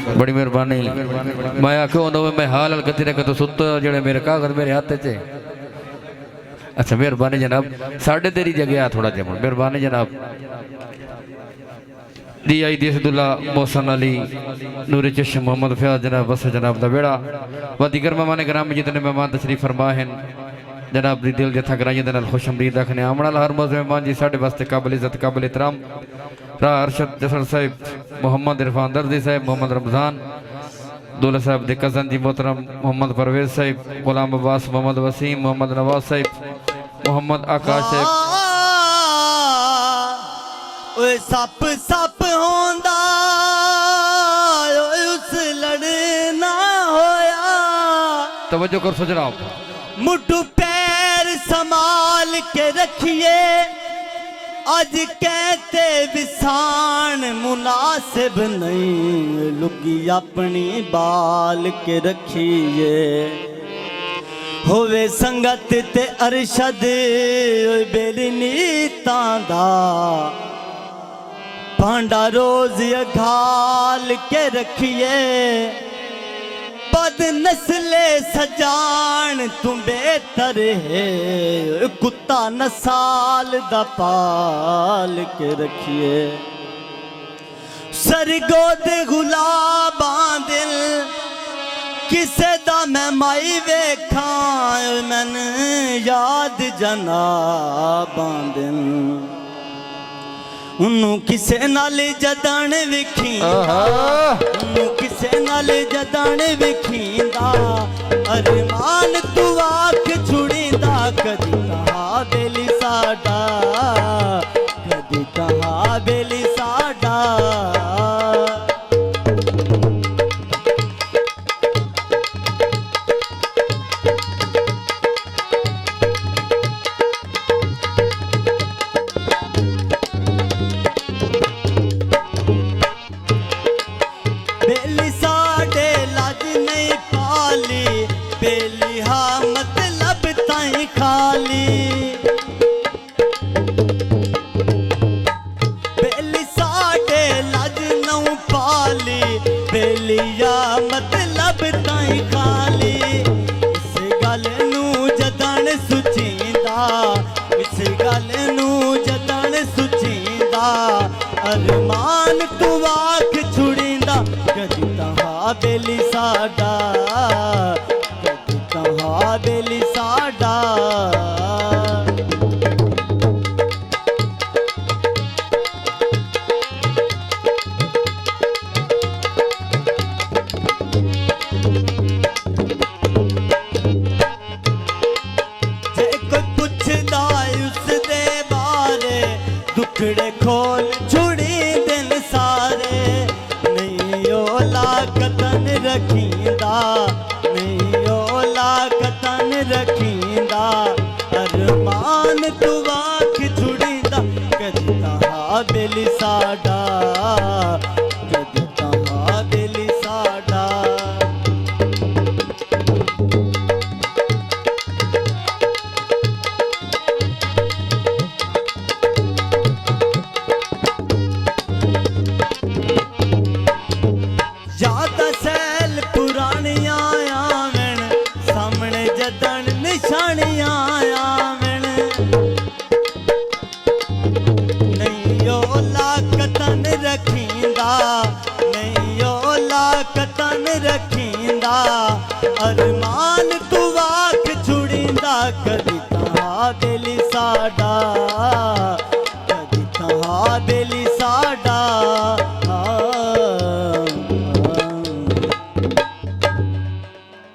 बड़ी मेहरबानी। मैं आखो मैं हाल गति रख तो सुत जेड़े मेरे कागज मेरे हाथ च। अच्छा मेहरबानी जनाब, साढ़े तेरी जगह आ थोड़ा जमन, मेहरबानी जनाब। दी आई देसदुल्ला मोहसन अली नूर चश्म मोहम्मद फयाज जनाब बस जनाब दा बेड़ा व दीगर मेहमान ग्राम जितने मेहमान तशरीफ फरमा हैं जनाब दी दिल जथा कराइए दे नाल खुश अमदीद रखने आमना हर मौज मेहमान जी साढ़े वास्ते काबिल इज्जत काबिल एहतराम राह अरशद जसर साहिब मोहम्मद इरफान दर्दी साहिब मोहम्मद रमजान दूल्हा साहब दे कजन जी मोहतरम मोहम्मद परवेज साहिब गुलाम अब्बास मोहम्मद वसीम मोहम्मद नवाज साहिब मोहम्मद आकाश साहिब सप सप होंदा उस लड़ना होया। तवज्जो कर सजनाब, मुट्ठू पैर संभाल के रखिए अज कहते विसान मुनासिब नहीं लुकी अपनी बाल के रखिए। होवे संगत ते अरशद बेरी नीतां दा भांडा रोज घाल के रखिए। बद नस्ले सजान तू बेहतर है कुत्ता नसाल दा पाल के रखिए। सरगोद गुलाबां दिल किसे दा मैं माई वेखा मैन याद जनाबां दिल उन्नू किसे नाल जदन विखींदा उन्नू किसे नाल जदन विखींदा अरमान तू आख छुड़ींदा कदी कहा बेली साडा कदी कहा बेली साडा। बेली साडे लाज नहीं पाली बेली हा मतलब ताई खाली। बेली साडे लाज नौ पाली बेली हा मतलब ताई खाली। इस गल नू जदन सुचींदा इस गल नू जदन सुचींदा अरमान तू आख छुड़ींदा कदी तहा बेली साडा कदी तहा बेली साडा। जे कोई पुछदा उस दे बारे दुखड़े खोल छुड़ी दिन सारे नहीं ओला कतन रखींदा नहीं ओला कतन रखींदा अरमान तू आख छुड़ींदा कदी तहा बेली साडा कदी तहा बेली साडा। ज्यादा सैल पुरानियां आवन सामने जदन निशानियां आवन नहीं ओला कतन रखींदा नहीं ओला कतन रखींदा अरमान तू आख छुड़ींदा कदी तहा बेली साडा कदी तहा बेली साडा।